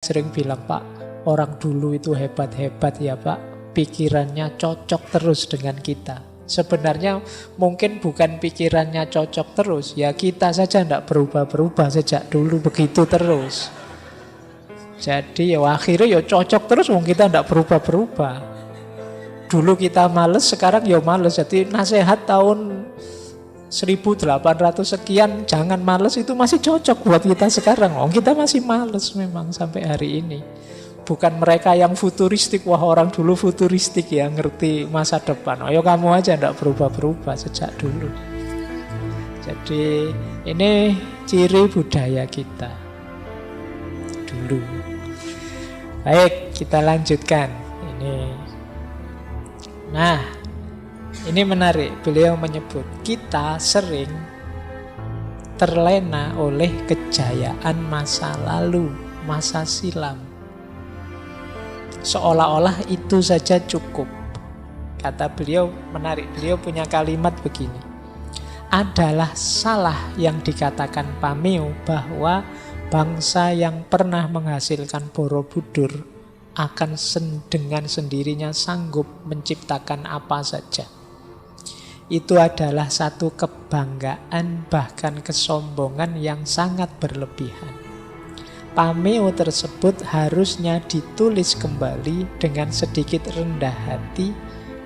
sering bilang, Pak, orang dulu itu hebat-hebat ya Pak, pikirannya cocok terus dengan kita. Sebenarnya mungkin bukan pikirannya cocok terus, ya kita saja tidak berubah-berubah sejak dulu begitu terus. Jadi ya akhirnya ya cocok terus, wong kita tidak berubah-berubah. Dulu kita males, sekarang ya males. Jadi nasihat tahun 1800 sekian, jangan males, itu masih cocok buat kita sekarang. Oh, kita masih males memang sampai hari ini. Bukan mereka yang futuristik, wah orang dulu futuristik ya, ngerti masa depan. Ayo kamu aja tidak berubah-berubah sejak dulu. Jadi ini ciri budaya kita dulu. Baik, kita lanjutkan. Ini menarik, beliau menyebut kita sering terlena oleh kejayaan masa lalu, masa silam. Seolah-olah itu saja cukup. Kata beliau menarik, beliau punya kalimat begini. Adalah salah yang dikatakan Pameo bahwa bangsa yang pernah menghasilkan Borobudur akan dengan sendirinya sanggup menciptakan apa saja. Itu adalah satu kebanggaan, bahkan kesombongan yang sangat berlebihan. Pameo tersebut harusnya ditulis kembali dengan sedikit rendah hati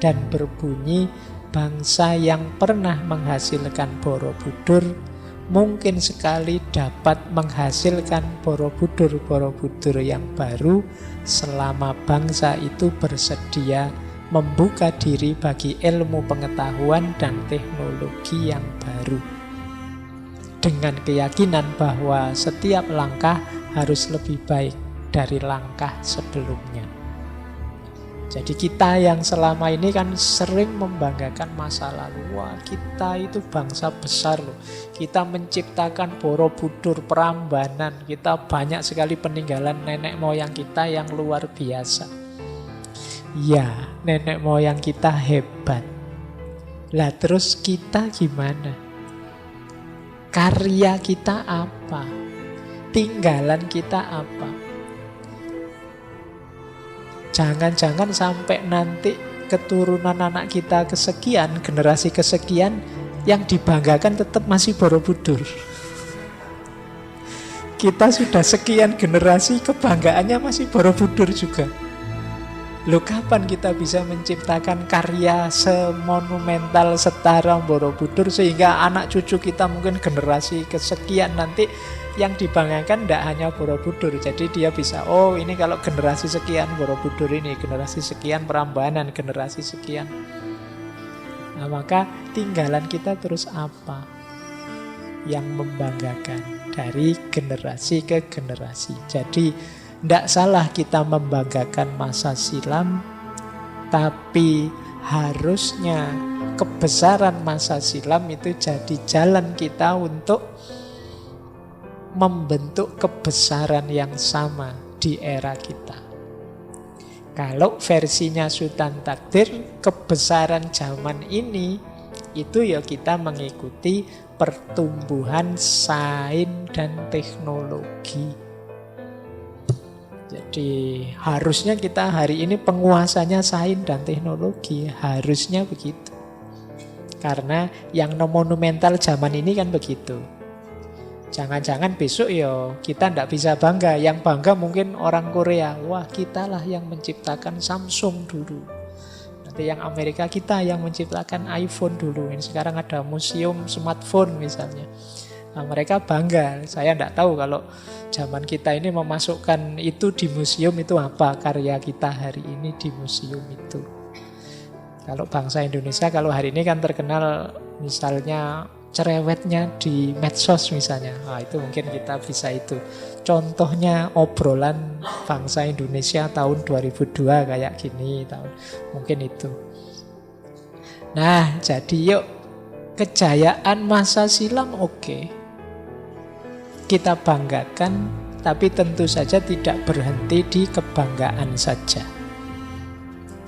dan berbunyi, bangsa yang pernah menghasilkan Borobudur mungkin sekali dapat menghasilkan Borobudur yang baru selama bangsa itu bersedia membuka diri bagi ilmu pengetahuan dan teknologi yang baru. Dengan keyakinan bahwa setiap langkah harus lebih baik dari langkah sebelumnya. Jadi kita yang selama ini kan sering membanggakan masa lalu. Wah, kita itu bangsa besar loh. Kita menciptakan Borobudur, Prambanan. Kita banyak sekali peninggalan nenek moyang kita yang luar biasa. Ya, nenek moyang kita hebat. Lah terus kita gimana? Karya kita apa? Tinggalan kita apa? Jangan-jangan sampai nanti keturunan anak kita kesekian, generasi kesekian, yang dibanggakan tetap masih Borobudur. Kita sudah sekian generasi, kebanggaannya masih Borobudur juga. Loh, kapan kita bisa menciptakan karya semonumental setara Borobudur sehingga anak cucu kita mungkin generasi kesekian nanti yang dibanggakan tidak hanya Borobudur. Jadi dia bisa, oh ini kalau generasi sekian Borobudur ini, generasi sekian Prambanan, generasi sekian. Nah, maka tinggalan kita terus apa yang membanggakan dari generasi ke generasi. Jadi tidak salah kita membanggakan masa silam, tapi harusnya kebesaran masa silam itu jadi jalan kita untuk membentuk kebesaran yang sama di era kita. Kalau versinya Sultan Takdir, kebesaran zaman ini itu ya kita mengikuti pertumbuhan sains dan teknologi. Jadi harusnya kita hari ini penguasanya sains dan teknologi, harusnya begitu. Karena yang monumental zaman ini kan begitu. Jangan-jangan besok ya kita tidak bisa bangga. Yang bangga mungkin orang Korea. Wah, kitalah yang menciptakan Samsung dulu. Nanti yang Amerika, kita yang menciptakan iPhone dulu. Ini sekarang ada museum smartphone misalnya. Nah, mereka bangga. Saya tidak tahu kalau zaman kita ini memasukkan itu di museum itu apa karya kita hari ini di museum itu. Kalau bangsa Indonesia kalau hari ini kan terkenal misalnya cerewetnya di medsos misalnya. Nah, itu mungkin kita bisa itu. Contohnya obrolan bangsa Indonesia tahun 2002 kayak gini mungkin itu. Nah, jadi yuk kejayaan masa silam oke. Kita banggakan, tapi tentu saja tidak berhenti di kebanggaan saja.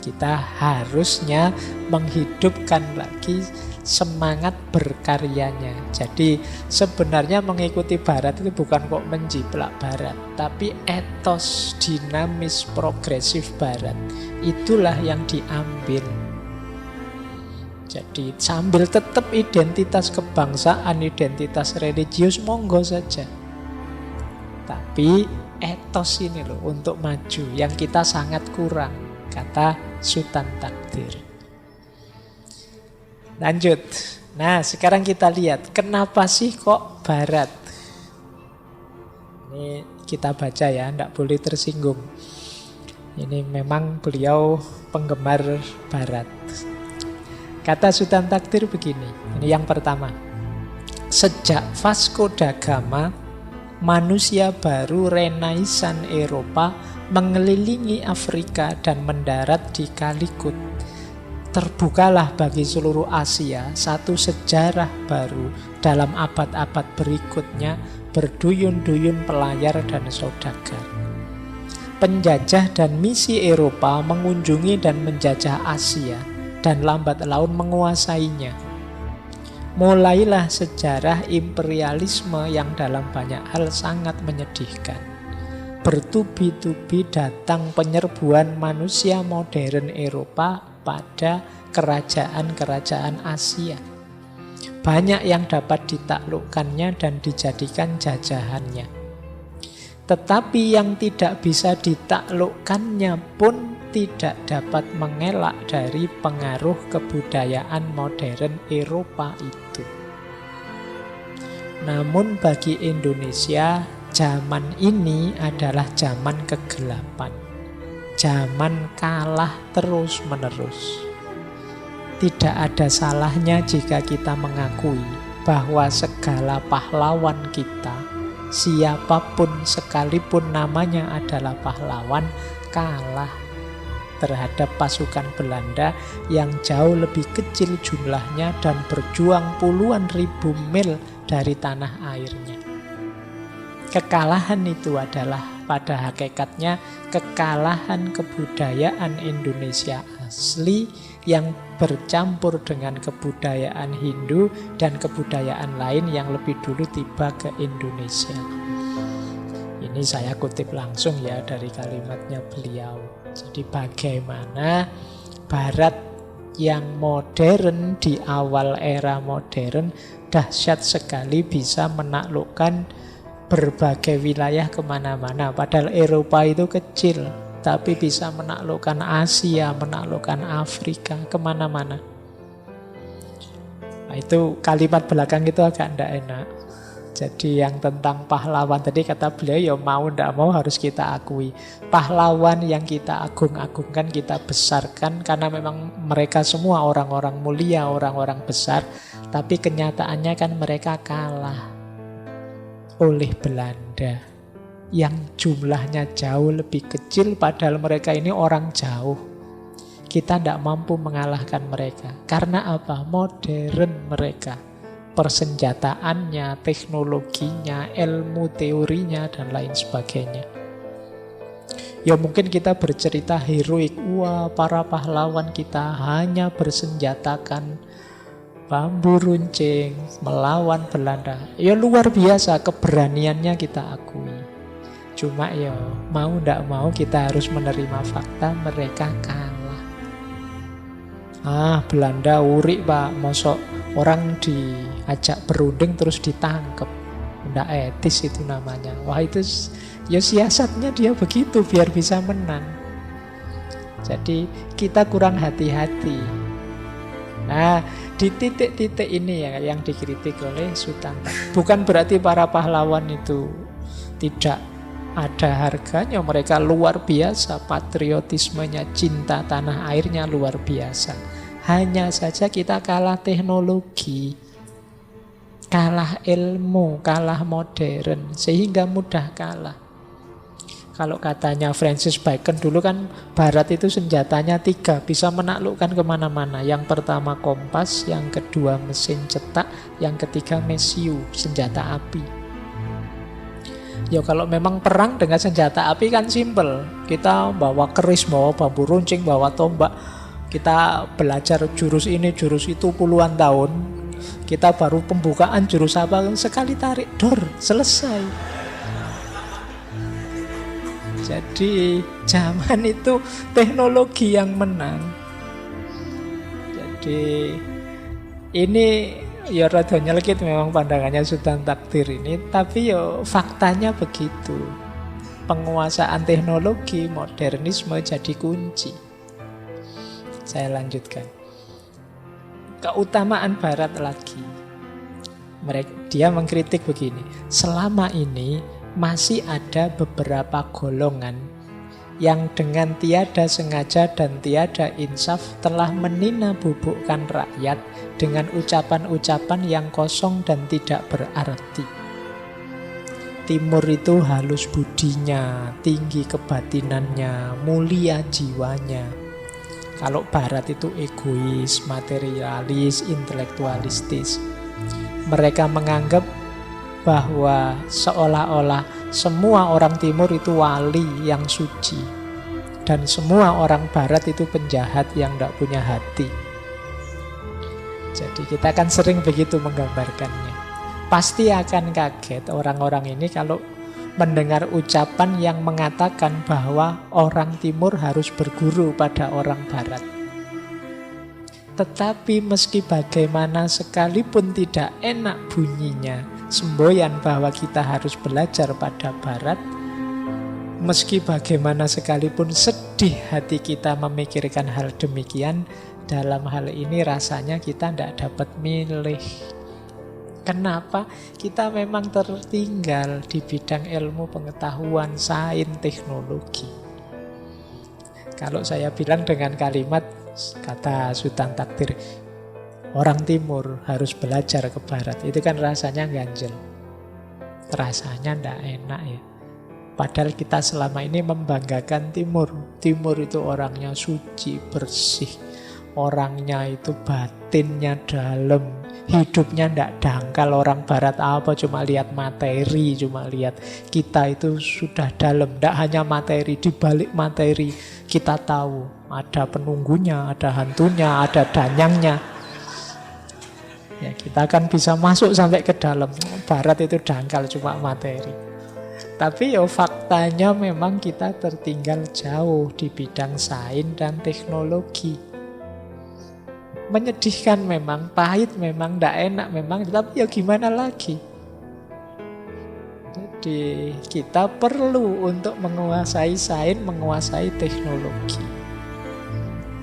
Kita harusnya menghidupkan lagi semangat berkaryanya. Jadi sebenarnya mengikuti Barat itu bukan kok menjiplak Barat, tapi etos dinamis progresif Barat. Itulah yang diambil. Jadi sambil tetap identitas kebangsaan, identitas religius, monggo saja. Tapi etos ini loh untuk maju yang kita sangat kurang, kata Sutan Takdir. Lanjut. Nah, sekarang kita lihat kenapa sih kok Barat. Ini kita baca ya, tidak boleh tersinggung. Ini memang beliau penggemar Barat. Kata Sutan Takdir begini, ini yang pertama. Sejak Vasco da Gama, manusia baru Renaisan Eropa mengelilingi Afrika dan mendarat di Calicut. Terbukalah bagi seluruh Asia satu sejarah baru dalam abad-abad berikutnya, berduyun-duyun pelayar dan saudagar. Penjajah dan misi Eropa mengunjungi dan menjajah Asia, dan lambat laun menguasainya. Mulailah sejarah imperialisme yang dalam banyak hal sangat menyedihkan. Bertubi-tubi datang penyerbuan manusia modern Eropa pada kerajaan-kerajaan Asia. Banyak yang dapat ditaklukkannya dan dijadikan jajahannya. Tetapi yang tidak bisa ditaklukkannya pun tidak dapat mengelak dari pengaruh kebudayaan modern Eropa itu. Namun bagi Indonesia, zaman ini adalah zaman kegelapan. Zaman kalah terus-menerus. Tidak ada salahnya jika kita mengakui bahwa segala pahlawan kita, siapapun sekalipun namanya adalah pahlawan, kalah terhadap pasukan Belanda yang jauh lebih kecil jumlahnya dan berjuang puluhan ribu mil dari tanah airnya. Kekalahan itu adalah pada hakikatnya kekalahan kebudayaan Indonesia asli yang bercampur dengan kebudayaan Hindu dan kebudayaan lain yang lebih dulu tiba ke Indonesia. Ini saya kutip langsung ya dari kalimatnya beliau. Jadi bagaimana Barat yang modern di awal era modern dahsyat sekali bisa menaklukkan berbagai wilayah kemana-mana. Padahal Eropa itu kecil, tapi bisa menaklukkan Asia, menaklukkan Afrika, kemana-mana. Nah, itu kalimat belakang itu agak tidak enak. Jadi yang tentang pahlawan tadi kata beliau, ya mau tidak mau harus kita akui. Pahlawan yang kita agung-agungkan, kita besarkan karena memang mereka semua orang-orang mulia, orang-orang besar. Tapi kenyataannya kan mereka kalah oleh Belanda yang jumlahnya jauh lebih kecil, padahal mereka ini orang jauh. Kita tidak mampu mengalahkan mereka. Karena apa? Modern mereka. Persenjataannya, teknologinya, ilmu teorinya, dan lain sebagainya. Ya mungkin kita bercerita heroik, wah para pahlawan kita hanya bersenjatakan bambu runcing melawan Belanda. Ya luar biasa keberaniannya kita akui. Cuma ya mau ndak mau kita harus menerima fakta mereka kalah. Belanda urik pak, mosok orang diajak berunding terus ditangkap. Ndak etis itu namanya. Wah itu ya siasatnya dia begitu biar bisa menang. Jadi kita kurang hati-hati. Nah, di titik-titik ini ya yang dikritik oleh Sutan. Bukan berarti para pahlawan itu tidak ada harganya. Mereka luar biasa, patriotismenya, cinta tanah airnya luar biasa. Hanya saja kita kalah teknologi, kalah ilmu, kalah modern, sehingga mudah kalah. Kalau katanya Francis Bacon dulu kan Barat itu senjatanya 3, bisa menaklukkan kemana-mana. Yang pertama kompas, yang kedua mesin cetak, yang ketiga mesiu, senjata api. Ya kalau memang perang dengan senjata api kan simpel. Kita bawa keris, bawa bambu runcing, bawa tombak, Kita belajar jurus ini, jurus itu puluhan tahun. Kita baru pembukaan jurus apa, sekali tarik, dor, selesai. Jadi zaman itu teknologi yang menang. Jadi ini ya rada nyelkit memang pandangannya Sultan Takdir ini, tapi ya faktanya begitu. Penguasaan teknologi, modernisme jadi kunci. Saya lanjutkan. Keutamaan Barat lagi. Dia mengkritik begini. Selama ini masih ada beberapa golongan yang dengan tiada sengaja dan tiada insaf telah menina-bubukkan rakyat dengan ucapan-ucapan yang kosong dan tidak berarti. Timur itu halus budinya, tinggi kebatinannya, mulia jiwanya. Kalau Barat itu egois, materialis, intelektualistis. Mereka menganggap bahwa seolah-olah semua orang Timur itu wali yang suci. Dan semua orang Barat itu penjahat yang tidak punya hati. Jadi kita akan sering begitu menggambarkannya. Pasti akan kaget orang-orang ini kalau mendengar ucapan yang mengatakan bahwa orang Timur harus berguru pada orang Barat. Tetapi meski bagaimana sekalipun tidak enak bunyinya, semboyan bahwa kita harus belajar pada Barat, meski bagaimana sekalipun sedih hati kita memikirkan hal demikian, dalam hal ini rasanya kita tidak dapat milih. Kenapa? Kita memang tertinggal di bidang ilmu pengetahuan, sains, teknologi. Kalau saya bilang dengan kalimat, kata Sultan Takdir, orang Timur harus belajar ke Barat, itu kan rasanya ganjel. Rasanya tidak enak ya. Padahal kita selama ini membanggakan Timur. Timur itu orangnya suci, bersih. Orangnya itu batinnya dalam, hidupnya tidak dangkal. Orang Barat apa, cuma lihat materi, cuma lihat. Kita itu sudah dalam, tidak hanya materi. Di balik materi kita tahu ada penunggunya, ada hantunya, ada danyangnya. Ya, kita akan bisa masuk sampai ke dalam. Barat itu dangkal, cuma materi. Tapi ya faktanya memang kita tertinggal jauh di bidang sains dan teknologi. Menyedihkan memang, pahit memang, tidak enak memang, tapi ya gimana lagi. Jadi kita perlu untuk menguasai sains, menguasai teknologi.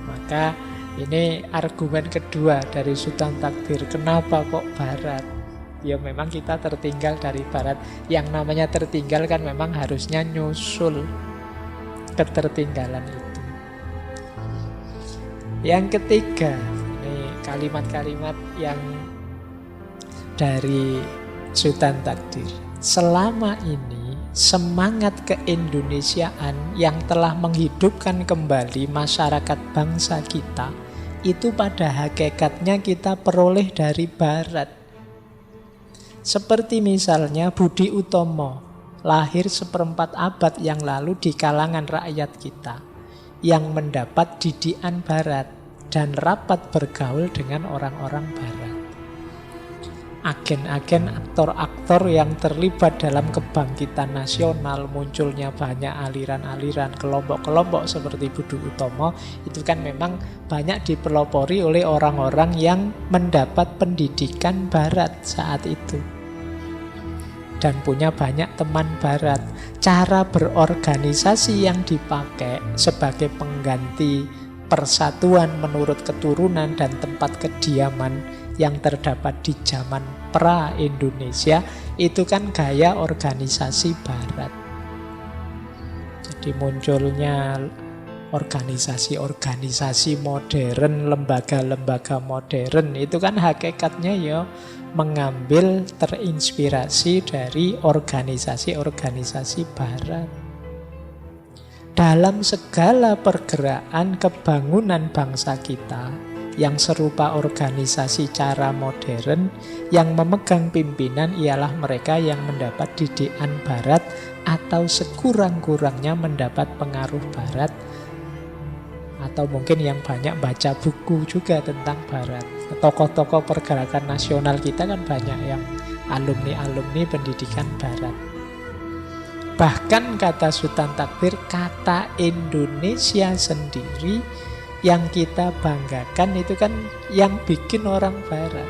Maka ini argumen kedua dari Sultan Takdir. Kenapa kok Barat? Ya memang kita tertinggal dari Barat. Yang namanya tertinggal kan memang harusnya nyusul ketertinggalan itu. Yang ketiga, kalimat-kalimat yang dari Sultan Takdir. Selama ini semangat keindonesiaan yang telah menghidupkan kembali masyarakat bangsa kita itu pada hakikatnya kita peroleh dari Barat. Seperti misalnya Budi Utomo, lahir seperempat abad yang lalu di kalangan rakyat kita yang mendapat didikan Barat dan rapat bergaul dengan orang-orang Barat. Agen-agen, aktor-aktor yang terlibat dalam kebangkitan nasional, munculnya banyak aliran-aliran, kelompok-kelompok seperti Budi Utomo, itu kan memang banyak dipelopori oleh orang-orang yang mendapat pendidikan Barat saat itu. Dan punya banyak teman Barat. Cara berorganisasi yang dipakai sebagai pengganti persatuan menurut keturunan dan tempat kediaman yang terdapat di zaman pra-Indonesia itu kan gaya organisasi Barat. Jadi munculnya organisasi-organisasi modern, lembaga-lembaga modern itu kan hakikatnya ya mengambil terinspirasi dari organisasi-organisasi Barat. Dalam segala pergerakan kebangunan bangsa kita yang serupa organisasi cara modern, yang memegang pimpinan ialah mereka yang mendapat didikan Barat atau sekurang-kurangnya mendapat pengaruh Barat, Atau mungkin yang banyak baca buku juga tentang Barat. Tokoh-tokoh pergerakan nasional kita kan banyak yang alumni-alumni pendidikan Barat. Bahkan kata Sultan Takdir, kata Indonesia sendiri yang kita banggakan itu kan yang bikin orang Barat.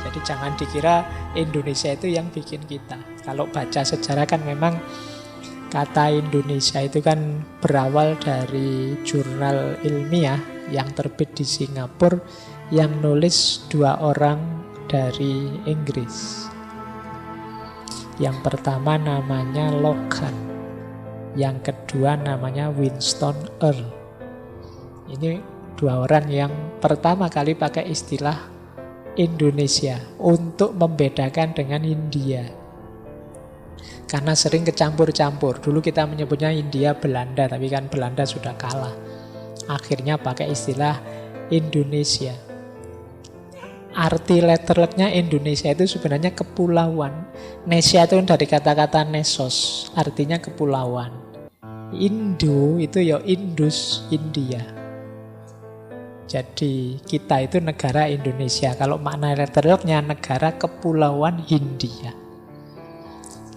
Jadi jangan dikira Indonesia itu yang bikin kita. Kalau baca sejarah kan memang kata Indonesia itu kan berawal dari jurnal ilmiah yang terbit di Singapura yang nulis 2 orang dari Inggris. Yang pertama namanya Logan, yang kedua namanya Winston Earl. Ini 2 orang yang pertama kali pakai istilah Indonesia untuk membedakan dengan India. Karena sering kecampur-campur. Dulu kita menyebutnya India Belanda, tapi kan Belanda sudah kalah. Akhirnya pakai istilah Indonesia. Arti letternya Indonesia itu sebenarnya kepulauan. Nesia itu dari kata-kata nesos, artinya kepulauan. Indo itu ya Indus, India. Jadi kita itu negara Indonesia. Kalau makna letternya negara kepulauan Hindia.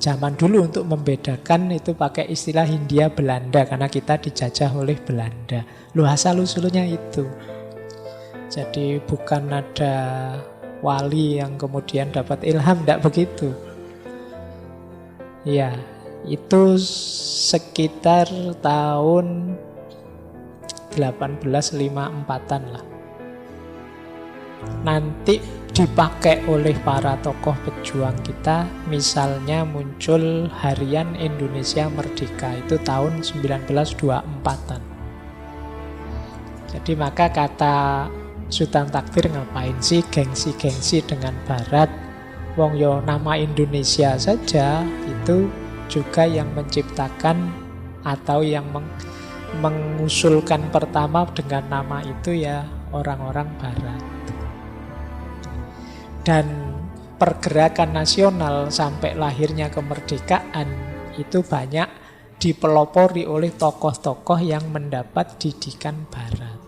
Zaman dulu untuk membedakan itu pakai istilah Hindia Belanda karena kita dijajah oleh Belanda. Lu asal-usulnya itu. Jadi bukan ada wali yang kemudian dapat ilham, tidak begitu. Ya, itu sekitar tahun 1854-an lah. Nanti dipakai oleh para tokoh pejuang kita, misalnya muncul Harian Indonesia Merdeka, itu tahun 1924-an. Jadi maka kata Sultan Takdir, ngapain sih gengsi-gengsi dengan Barat? Wong yo nama Indonesia saja itu juga yang menciptakan atau yang mengusulkan pertama dengan nama itu ya orang-orang Barat. Dan pergerakan nasional sampai lahirnya kemerdekaan itu banyak dipelopori oleh tokoh-tokoh yang mendapat didikan Barat,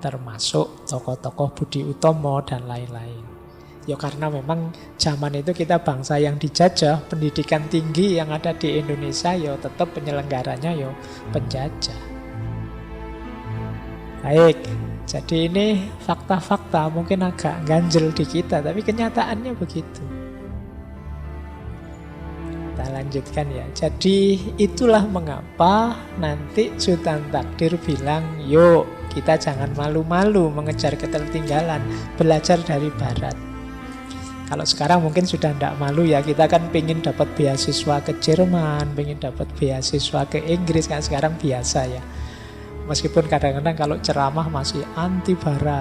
termasuk tokoh-tokoh Budi Utomo dan lain-lain. Ya karena memang zaman itu kita bangsa yang dijajah, pendidikan tinggi yang ada di Indonesia ya tetap penyelenggaranya ya penjajah. Baik, jadi ini fakta-fakta mungkin agak ganjel di kita, tapi kenyataannya begitu. Kita lanjutkan ya. Jadi itulah mengapa nanti Sultan Takdir bilang, yuk kita jangan malu-malu mengejar ketertinggalan, belajar dari Barat. Kalau sekarang mungkin sudah tidak malu ya, kita kan pengen dapat beasiswa ke Jerman, pengen dapat beasiswa ke Inggris, kan sekarang biasa ya. Meskipun kadang-kadang kalau ceramah masih anti Barat.